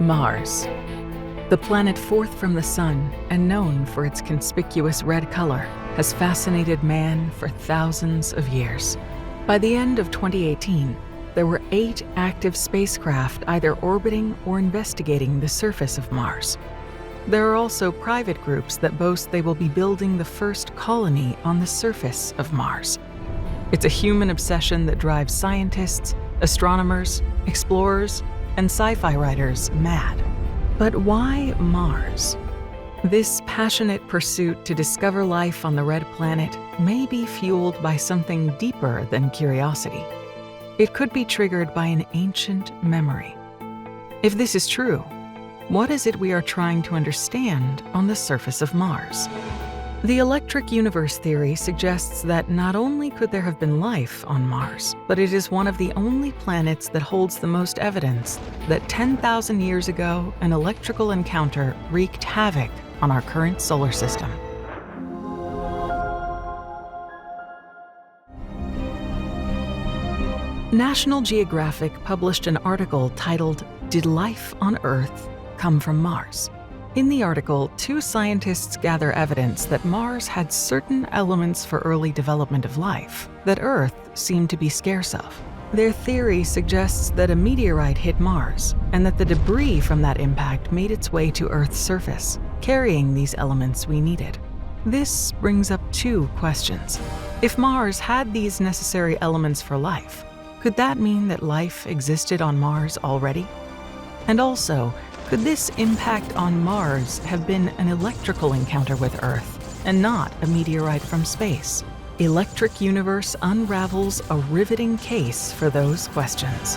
Mars. The planet fourth from the Sun and known for its conspicuous red color has fascinated man for thousands of years. By the end of 2018, there were 8 active spacecraft either orbiting or investigating the surface of Mars. There are also private groups that boast they will be building the first colony on the surface of Mars. It's a human obsession that drives scientists, astronomers, explorers, and sci-fi writers mad. But why Mars? This passionate pursuit to discover life on the red planet may be fueled by something deeper than curiosity. It could be triggered by an ancient memory. If this is true, what is it we are trying to understand on the surface of Mars? The electric universe theory suggests that not only could there have been life on Mars, but it is one of the only planets that holds the most evidence that 10,000 years ago, an electrical encounter wreaked havoc on our current solar system. National Geographic published an article titled, "Did Life on Earth Come from Mars?" In the article, 2 scientists gather evidence that Mars had certain elements for early development of life that Earth seemed to be scarce of. Their theory suggests that a meteorite hit Mars and that the debris from that impact made its way to Earth's surface, carrying these elements we needed. This brings up 2 questions. If Mars had these necessary elements for life, could that mean that life existed on Mars already? And also, could this impact on Mars have been an electrical encounter with Earth and not a meteorite from space? Electric Universe unravels a riveting case for those questions.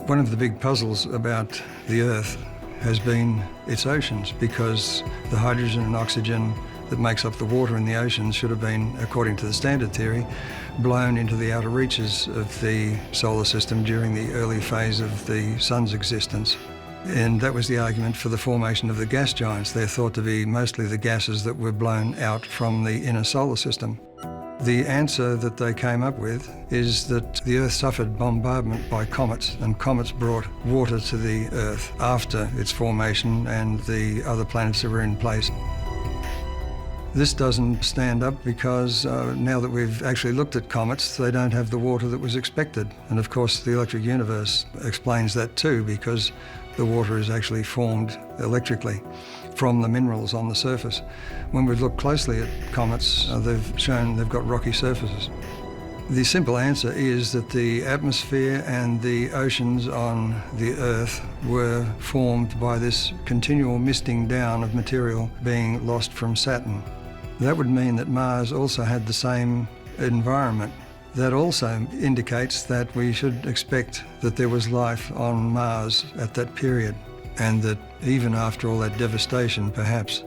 One of the big puzzles about the Earth has been its oceans, because the hydrogen and oxygen that makes up the water in the oceans should have been, according to the standard theory, blown into the outer reaches of the solar system during the early phase of the Sun's existence. And that was the argument for the formation of the gas giants. They're thought to be mostly the gases that were blown out from the inner solar system. The answer that they came up with is that the Earth suffered bombardment by comets, and comets brought water to the Earth after its formation and the other planets that were in place. This doesn't stand up because now that we've actually looked at comets, they don't have the water that was expected. And of course, the electric universe explains that too, because the water is actually formed electrically from the minerals on the surface. When we've looked closely at comets, they've shown they've got rocky surfaces. The simple answer is that the atmosphere and the oceans on the Earth were formed by this continual misting down of material being lost from Saturn. That would mean that Mars also had the same environment. That also indicates that we should expect that there was life on Mars at that period, and that even after all that devastation, perhaps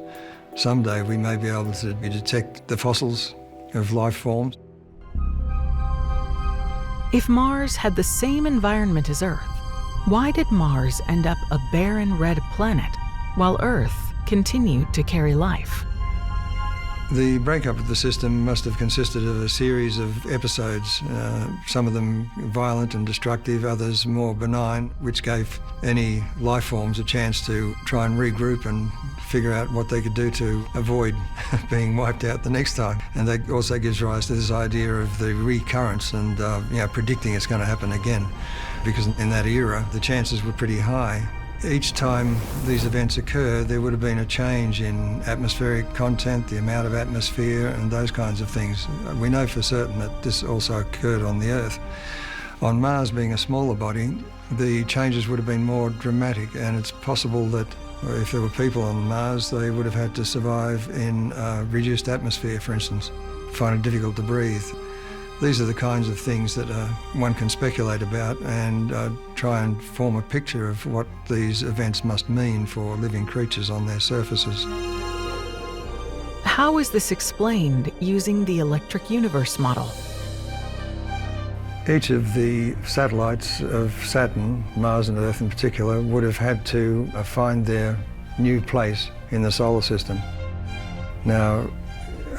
someday we may be able to detect the fossils of life forms. If Mars had the same environment as Earth, why did Mars end up a barren red planet while Earth continued to carry life? The breakup of the system must have consisted of a series of episodes, some of them violent and destructive, others more benign, which gave any life forms a chance to try and regroup and figure out what they could do to avoid being wiped out the next time. And that also gives rise to this idea of the recurrence and predicting it's going to happen again, because in that era the chances were pretty high. Each time these events occur, there would have been a change in atmospheric content, the amount of atmosphere, and those kinds of things. We know for certain that this also occurred on the Earth. On Mars, being a smaller body, the changes would have been more dramatic, and it's possible that if there were people on Mars, they would have had to survive in a reduced atmosphere, for instance, find it difficult to breathe. These are the kinds of things that one can speculate about and try and form a picture of what these events must mean for living creatures on their surfaces. How is this explained using the electric universe model? Each of the satellites of Saturn, Mars and Earth in particular, would have had to find their new place in the solar system. Now,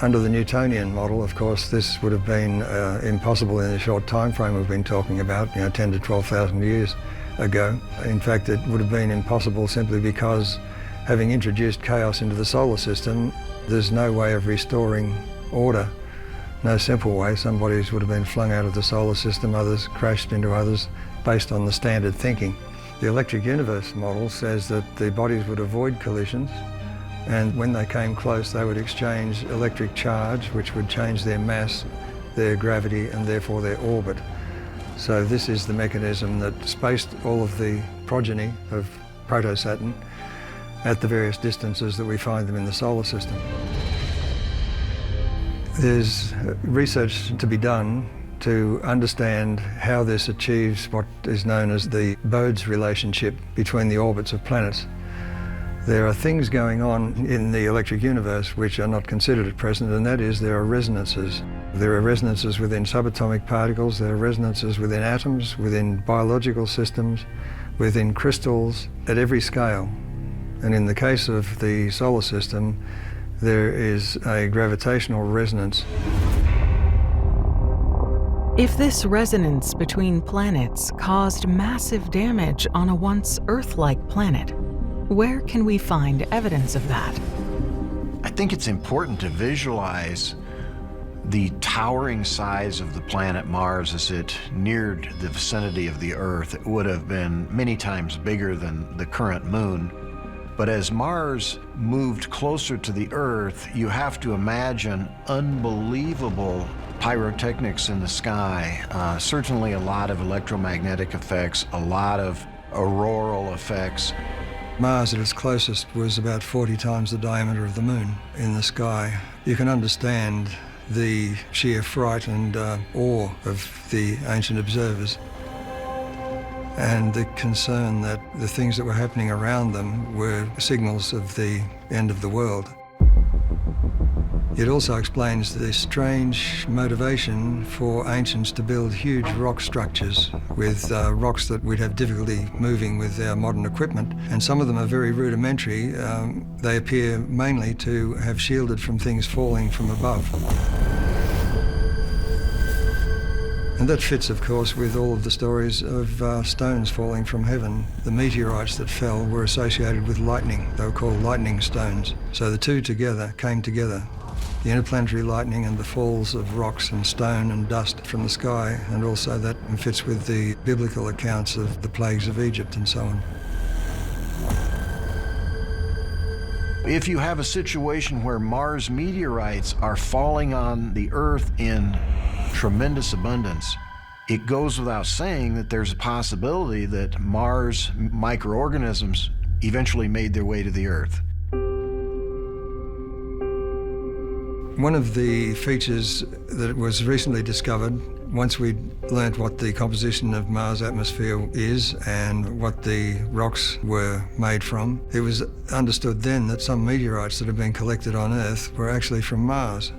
Under the Newtonian model, of course, this would have been impossible in the short time frame we've been talking about, 10 to 12,000 years ago. In fact, it would have been impossible simply because, having introduced chaos into the solar system, there's no way of restoring order. No simple way. Some bodies would have been flung out of the solar system, others crashed into others, based on the standard thinking. The electric universe model says that the bodies would avoid collisions, and when they came close, they would exchange electric charge, which would change their mass, their gravity, and therefore their orbit. So this is the mechanism that spaced all of the progeny of proto-Saturn at the various distances that we find them in the solar system. There's research to be done to understand how this achieves what is known as the Bode's relationship between the orbits of planets. There are things going on in the electric universe which are not considered at present, and that is there are resonances. There are resonances within subatomic particles, there are resonances within atoms, within biological systems, within crystals, at every scale. And in the case of the solar system, there is a gravitational resonance. If this resonance between planets caused massive damage on a once Earth-like planet, where can we find evidence of that? I think it's important to visualize the towering size of the planet Mars as it neared the vicinity of the Earth. It would have been many times bigger than the current moon. But as Mars moved closer to the Earth, you have to imagine unbelievable pyrotechnics in the sky, certainly a lot of electromagnetic effects, a lot of auroral effects. Mars at its closest was about 40 times the diameter of the moon in the sky. You can understand the sheer fright and awe of the ancient observers, and the concern that the things that were happening around them were signals of the end of the world. It also explains the strange motivation for ancients to build huge rock structures with rocks that we'd have difficulty moving with our modern equipment, and some of them are very rudimentary. They appear mainly to have shielded from things falling from above. And that fits, of course, with all of the stories of stones falling from heaven. The meteorites that fell were associated with lightning. They were called lightning stones. So the two came together. The interplanetary lightning and the falls of rocks and stone and dust from the sky, and also that fits with the biblical accounts of the plagues of Egypt and so on. If you have a situation where Mars meteorites are falling on the Earth in tremendous abundance, it goes without saying that there's a possibility that Mars microorganisms eventually made their way to the Earth. One of the features that was recently discovered, once we'd learnt what the composition of Mars' atmosphere is and what the rocks were made from, it was understood then that some meteorites that had been collected on Earth were actually from Mars.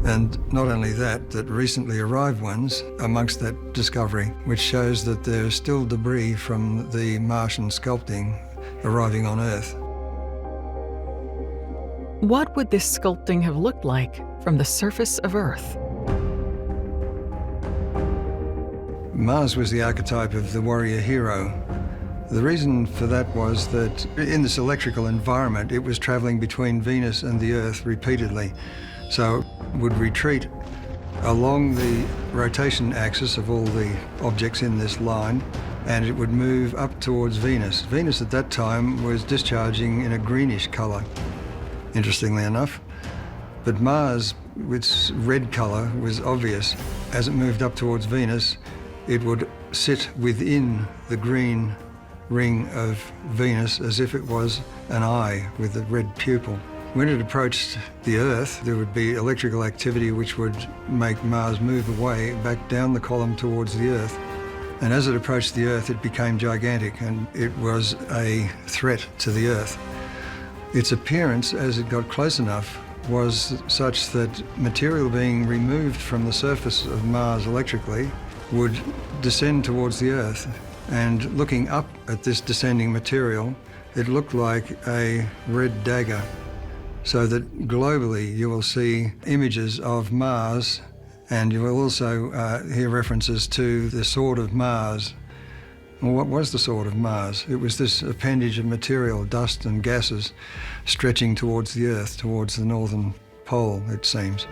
And not only that recently arrived ones amongst that discovery, which shows that there's still debris from the Martian sculpting arriving on Earth. What would this sculpting have looked like from the surface of Earth? Mars was the archetype of the warrior hero. The reason for that was that in this electrical environment, it was traveling between Venus and the Earth repeatedly. So it would retreat along the rotation axis of all the objects in this line, and it would move up towards Venus. Venus at that time was discharging in a greenish color, interestingly enough. But Mars, with its red color, was obvious. As it moved up towards Venus, it would sit within the green ring of Venus as if it was an eye with a red pupil. When it approached the Earth, there would be electrical activity which would make Mars move away back down the column towards the Earth. And as it approached the Earth, it became gigantic, and it was a threat to the Earth. Its appearance, as it got close enough, was such that material being removed from the surface of Mars electrically would descend towards the Earth. And looking up at this descending material, it looked like a red dagger. so that globally you will see images of Mars, and you will also hear references to the sword of Mars. Well, what was the sword of Mars? It was this appendage of material, dust and gases, stretching towards the Earth, towards the northern pole, it seems.